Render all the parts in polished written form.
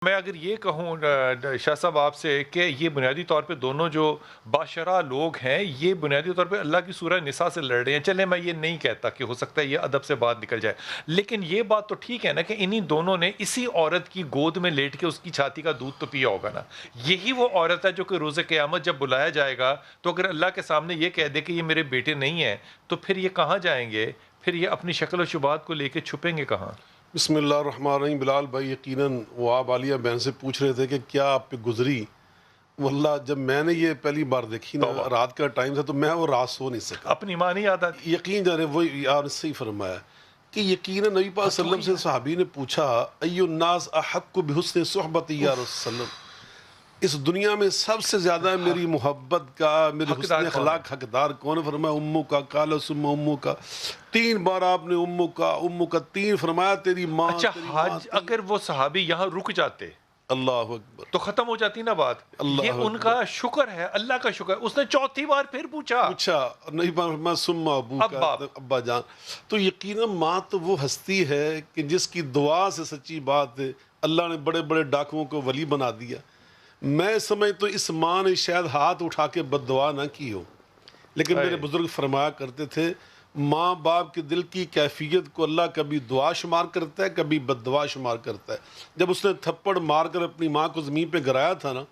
میں اگر یہ کہوں شاہ صاحب آپ سے کہ یہ بنیادی طور پہ دونوں جو باشرہ لوگ ہیں یہ بنیادی طور پہ اللہ کی سورہ نساء سے لڑ رہے ہیں. چلیں میں یہ نہیں کہتا کہ ہو سکتا ہے یہ ادب سے بات نکل جائے, لیکن یہ بات تو ٹھیک ہے نا کہ انہی دونوں نے اسی عورت کی گود میں لیٹ کے اس کی چھاتی کا دودھ تو پیا ہوگا نا. یہی وہ عورت ہے جو کہ روز قیامت جب بلایا جائے گا تو اگر اللہ کے سامنے یہ کہہ دے کہ یہ میرے بیٹے نہیں ہیں تو پھر یہ کہاں جائیں گے؟ پھر یہ اپنی شکل و شبات کو لے کے چھپیں گے کہاں؟ بسم اللہ الرحمن الرحیم. بلال بھائی یقیناً وہ آپ عالیہ بہن سے پوچھ رہے تھے کہ کیا آپ پہ گزری. واللہ جب میں نے یہ پہلی بار دیکھی نا, توبہ. رات کا ٹائم تھا, تو میں وہ رات سو نہیں سکا. اپنی ماں نہیں یاد آتی؟ یقین جانے وہی آپ نے صحیح فرمایا کہ یقیناً نبی پاک صلی اللہ علیہ وسلم سے صحابی نے پوچھا ایو الناس احق بحسن صحبتی یا رسول اللہ, اس دنیا میں سب سے زیادہ میری محبت کا, میری حسن اخلاق حقدار کون ہے؟ فرمایا امو کا. قال ثم امو کا. 3 بار آپ نے امو کا 3 فرمایا, تیری ماں. اچھا حج اگر وہ صحابی یہاں رک جاتے اللہ اکبر تو ختم ہو جاتی نا بات. اللہ یہ ان کا شکر ہے, اللہ کا شکر. اس نے 4تھی بار پھر پوچھا نہیں فرمایا ثم ابو کا, ابا جان. تو یقیناً ماں تو وہ ہستی ہے کہ جس کی دعا سے سچی بات ہے اللہ نے بڑے بڑے ڈاکوؤں کو ولی بنا دیا. میں سمجھ تو اس ماں نے شاید ہاتھ اٹھا کے بد دعا نہ کی ہو, لیکن میرے بزرگ فرمایا کرتے تھے ماں باپ کے دل کی کیفیت کو اللہ کبھی دعا شمار کرتا ہے, کبھی بد دعا شمار کرتا ہے. جب اس نے تھپڑ مار کر اپنی ماں کو زمین پہ گرایا تھا نا,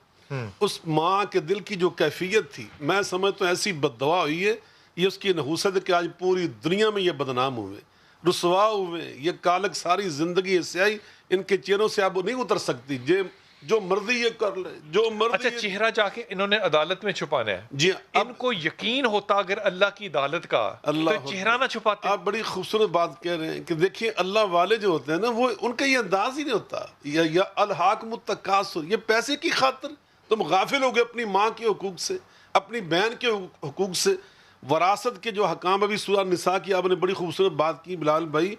اس ماں کے دل کی جو کیفیت تھی, میں سمجھتا ہوں ایسی بد دعا ہوئی ہے. یہ اس کی نحوست ہے کہ آج پوری دنیا میں یہ بدنام ہوئے, رسوا ہوئے. یہ کالک ساری زندگی سیاہی ان کے چہروں سے اب نہیں اتر سکتی. جو مرضی یہ کر لے, جو مرضی. اچھا چہرہ جا کے انہوں نے عدالت میں چھپانا ہے. جی ان کو یقین ہوتا اگر اللہ کی عدالت کا تو چہرہ نہ چھپاتے. آپ بڑی خوبصورت بات کہہ رہے ہیں کہ دیکھیں اللہ والے جو ہوتے ہیں نا, وہ ان کا یہ انداز ہی نہیں ہوتا. یا الحاکم التکاثر, یہ پیسے کی خاطر تم غافل ہو گئے اپنی ماں کے حقوق سے, اپنی بہن کے حقوق سے. وراثت کے جو حکام, ابھی سورہ نساء کی آپ نے بڑی خوبصورت بات کی بلال بھائی.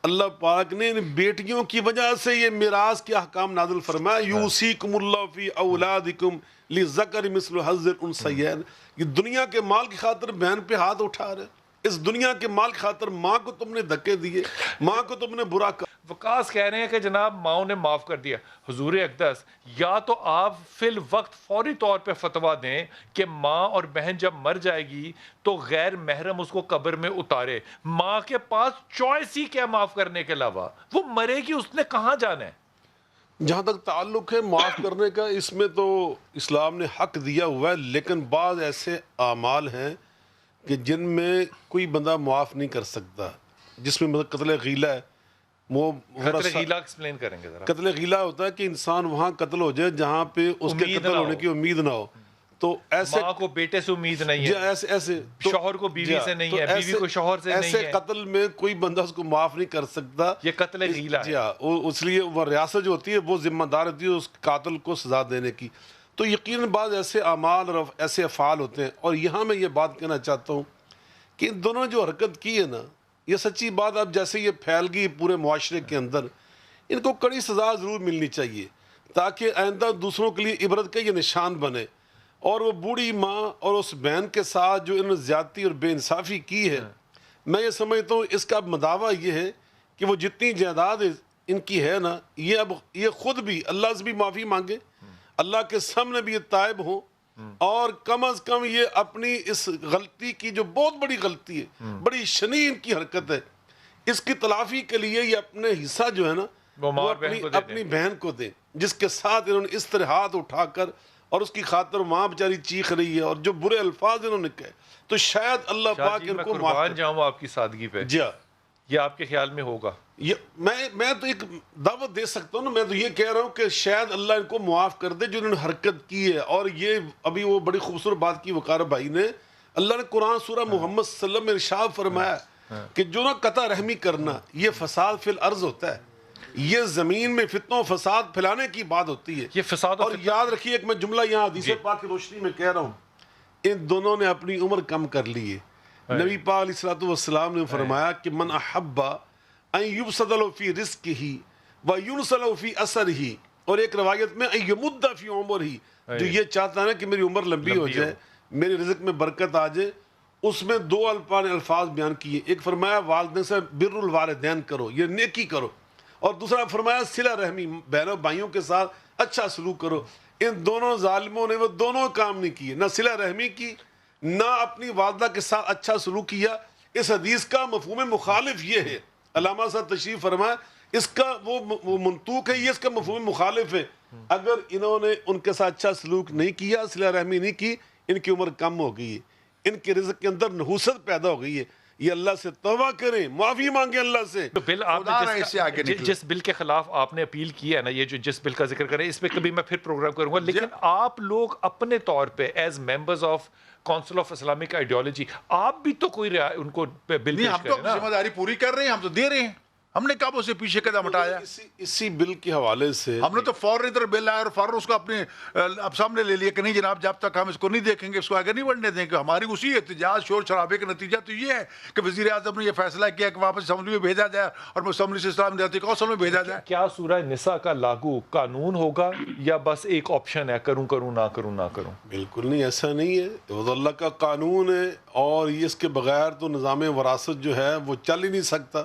اللہ پاک نے بیٹیوں کی وجہ سے یہ میراث کے احکام نازل فرمایا. یوصیکم اللہ فی اولادکم للذکر مثل حظ الانثیین. یہ دنیا کے مال کی خاطر بہن پہ ہاتھ اٹھا رہے, اس دنیا کے مال کی خاطر ماں کو تم نے دھکے دیے, ماں کو تم نے برا کہا. وقاص کہہ رہے ہیں کہ جناب ماؤں نے معاف کر دیا. حضور اقدس یا تو آپ فی الوقت فوری طور پہ فتویٰ دیں کہ ماں اور بہن جب مر جائے گی تو غیر محرم اس کو قبر میں اتارے. ماں کے پاس چوائس ہی کیا معاف کرنے کے علاوہ, وہ مرے گی, اس نے کہاں جانا ہے. جہاں تک تعلق ہے معاف کرنے کا, اس میں تو اسلام نے حق دیا ہوا ہے, لیکن بعض ایسے اعمال ہیں کہ جن میں کوئی بندہ معاف نہیں کر سکتا, جس میں مطلب قتل غیلہ ہے. وہ قتل غیلہ ایکسپلین کریں گے ذرا. قتل غیلہ ہوتا ہے کہ انسان وہاں قتل ہو جائے جہاں پہ اس کے قتل ہونے کی امید نہ ہو. تو ایسے ماں کو بیٹے سے امید نہیں ہے, ایسے شوہر کو بیوی سے نہیں ہے, بیوی کو شوہر سے نہیں ہے. ایسے قتل میں کوئی بندہ اس کو معاف نہیں کر سکتا. یہ قتل غیلہ ہے. اس لیے وہ ریاست جو ہوتی ہے وہ ذمہ دار ہوتی ہے اس قاتل کو سزا دینے کی. تو یقیناً بعض ایسے اعمال اور ایسے افعال ہوتے ہیں. اور یہاں میں یہ بات کہنا چاہتا ہوں کہ ان دونوں جو حرکت کی ہے نا, یہ سچی بات, اب جیسے یہ پھیل گئی پورے معاشرے کے اندر, ان کو کڑی سزا ضرور ملنی چاہیے تاکہ آئندہ دوسروں کے لیے عبرت کا یہ نشان بنے. اور وہ بوڑھی ماں اور اس بہن کے ساتھ جو انہوں نے زیادتی اور بے انصافی کی ہے, میں یہ سمجھتا ہوں اس کا مداوع یہ ہے کہ وہ جتنی جائیداد ان کی ہے نا, یہ خود بھی اللہ سے بھی معافی مانگے, اللہ کے سامنے بھی یہ تائب ہوں, اور کم از کم یہ اپنی اس غلطی کی جو بہت بڑی غلطی ہے, بڑی شنیع ان کی حرکت ہے, اس کی تلافی کے لیے یہ اپنے حصہ جو ہے نا وہ اپنی بہن کو دیں, جس کے ساتھ انہوں نے اس طرح ہاتھ اٹھا کر, اور اس کی خاطر ماں بیچاری چیخ رہی ہے, اور جو برے الفاظ انہوں نے کہے, تو شاید اللہ پاک ان کو معاف قربان جاؤں آپ کی سادگی پہ. جی ہاں, یہ آپ کے خیال میں ہوگا؟ میں تو ایک دعوت دے سکتا ہوں نا, میں تو یہ کہہ رہا ہوں کہ شاید اللہ ان کو معاف کر دے جو انہوں نے حرکت کی ہے. اور یہ ابھی وہ بڑی خوبصورت بات کی وقار بھائی نے, اللہ نے قرآن سورہ محمد صلی اللہ علیہ وسلم میں ارشاد فرمایا کہ جو نہ قطع رحمی کرنا یہ فساد فی الارض ہوتا ہے, یہ زمین میں فتنہ و فساد پھیلانے کی بات ہوتی ہے. یہ فساد اور یاد رکھیے ایک میں جملہ یہاں حدیث پاک کی روشنی میں کہہ رہا ہوں, ان دونوں نے اپنی عمر کم کر لی ہے. نبی پاک علیہ الصلوۃ والسلام نے فرمایا کہ من احب ان یبسط له فی رزقہ و ینس له فی اثرہ, اور ایک روایت میں ان یمد فی عمرہ, جو یہ چاہتا ہے کہ میری عمر لمبی ہو جائے, میرے رزق میں برکت آ جائے, اس میں 2 الفاظ بیان کیے. ایک فرمایا والدین سے بر الوالدین کرو, یہ نیکی کرو, اور دوسرا فرمایا صلہ رحمی، بہنوں بھائیوں کے ساتھ اچھا سلوک کرو. ان دونوں ظالموں نے وہ دونوں کام نہیں کیے، نہ صلہ رحمی کی، نہ اپنی والدہ کے ساتھ اچھا سلوک کیا. اس حدیث کا مفہوم مخالف یہ ہے، علامہ صاحب تشریف فرمائے، اس کا وہ منطوق ہے، یہ اس کا مفہوم مخالف ہے. اگر انہوں نے ان کے ساتھ اچھا سلوک نہیں کیا، صلہ رحمی نہیں کی، ان کی عمر کم ہو گئی ہے، ان کے رزق کے اندر نحوست پیدا ہو گئی ہے. یہ اللہ سے توبہ کریں، معافی مانگیں اللہ سے. تو بل آپ نے جس بل کے خلاف آپ نے اپیل کیا ہے نا، یہ جو جس بل کا ذکر کریں، اس پہ کبھی میں پھر پروگرام کروں گا، لیکن آپ لوگ اپنے طور پہ as members of council of Islamic ideology آپ بھی تو کوئی ان کو بل پیش ہم تو اپنی ذمہ داری پوری کر رہے ہیں، ہم تو دے رہے ہیں. ہم نے کب اسے پیچھے قدم ہٹایا؟ اسی بل کے حوالے سے ہم نے تو فوراً ادھر بل آیا اور فوراً اس کو اپنے اب سامنے لے لیا کہ نہیں جناب، جب تک ہم اس کو نہیں دیکھیں گے اس کو آگے نہیں بڑھنے دیں گے. ہماری اسی احتجاج شور شرابے کا نتیجہ تو یہ ہے کہ وزیر اعظم نے یہ فیصلہ کیا کہ واپس اسمبلی میں بھیجا جائے اور اسمبلی سے اسلام دیہاتی کونسل میں بھیجا جائے. کیا سورہ نساء کا لاگو قانون ہوگا یا بس ایک آپشن ہے، کروں کروں نہ کروں نہ کروں؟ بالکل نہیں، ایسا نہیں ہے. وہ اللہ کا قانون ہے اور یہ اس کے بغیر تو نظام وراثت جو ہے وہ چل ہی نہیں سکتا.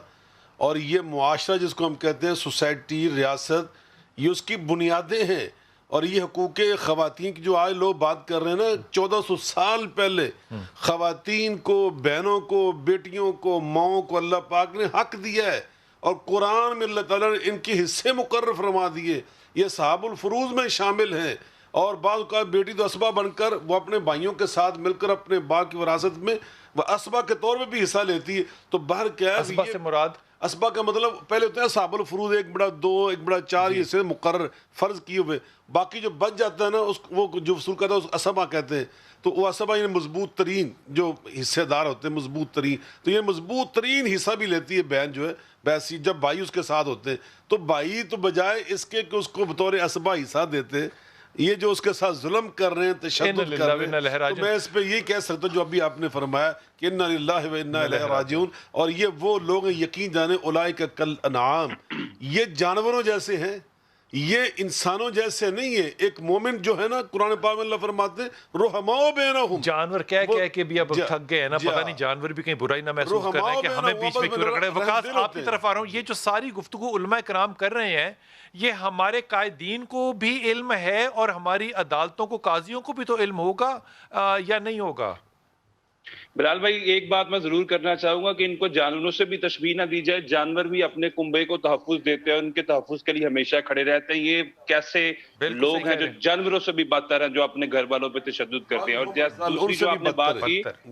اور یہ معاشرہ جس کو ہم کہتے ہیں سوسائٹی، ریاست، یہ اس کی بنیادیں ہیں. اور یہ حقوق خواتین کی جو آج لوگ بات کر رہے ہیں نا، 1400 سال پہلے خواتین کو، بہنوں کو، بیٹیوں کو، ماؤں کو اللہ پاک نے حق دیا ہے. اور قرآن میں اللہ تعالیٰ نے ان کے حصے مقرر فرما دیے، یہ اصحاب الفروض میں شامل ہیں. اور بعض کا بیٹی تو اسبا بن کر وہ اپنے بھائیوں کے ساتھ مل کر اپنے باپ کی وراثت میں وہ اسبا کے طور پہ بھی حصہ لیتی ہے. تو باہر کیا ہے، اسبا سے مراد اسبا کا مطلب پہلے ہوتا ہے اصحاب الفروض، 1/2 1/4 یہ سے مقرر فرض کیے ہوئے، باقی جو بچ جاتا ہے نا اس وہ جو وصول کرتا ہے اس اسبا کہتے ہیں. تو وہ اسبا یعنی مضبوط ترین جو حصے دار ہوتے ہیں، مضبوط ترین. تو یہ مضبوط ترین حصہ بھی لیتی ہے بہن جو ہے. ویسی جب بھائی اس کے ساتھ ہوتے ہیں تو بھائی تو بجائے اس کے کہ اس کو بطور اسبا حصہ دیتے ہیں، یہ جو اس کے ساتھ ظلم کر رہے ہیں، تشدد کر رہے ہیں، تو میں اس پہ یہ کہہ سکتا ہوں جو ابھی آپ نے فرمایا کہ انا للہ و انا الیہ راجعون. اور یہ وہ لوگ ہیں، یقین جانے اولئک کالانعام، یہ جانوروں جیسے ہیں، یہ انسانوں جیسے نہیں ہے. ایک مومن جو ہے نا، قرآن پاک میں اللہ فرماتے ہیں رحماء بینہم، جانور کہہ کے بھی اب تھک گئے ہیں نا، پتہ نہیں جانور بھی کہیں برائی نہ محسوس کر رہے ہیں کہ ہمیں بیچ میں کیوں رکھ رہے ہیں. وقاص آپ کی طرف آ رہا ہوں، یہ جو ساری گفتگو علماء کرام کر رہے ہیں، یہ ہمارے قائدین کو بھی علم ہے اور ہماری عدالتوں کو، قاضیوں کو بھی تو علم ہوگا یا نہیں ہوگا؟ بلال بھائی، ایک بات میں ضرور کرنا چاہوں گا کہ ان کو جانوروں سے بھی تشبیہ نہ دی جائے. جانور بھی اپنے کنبے کو تحفظ دیتے ہیں، ان کے تحفظ کے لیے ہمیشہ کھڑے رہتے ہیں. یہ کیسے لوگ ہیں جو جانوروں سے بھی بدتر ہیں، جو اپنے گھر والوں پہ تشدد کرتے ہیں. اور جو آپ نے بات کی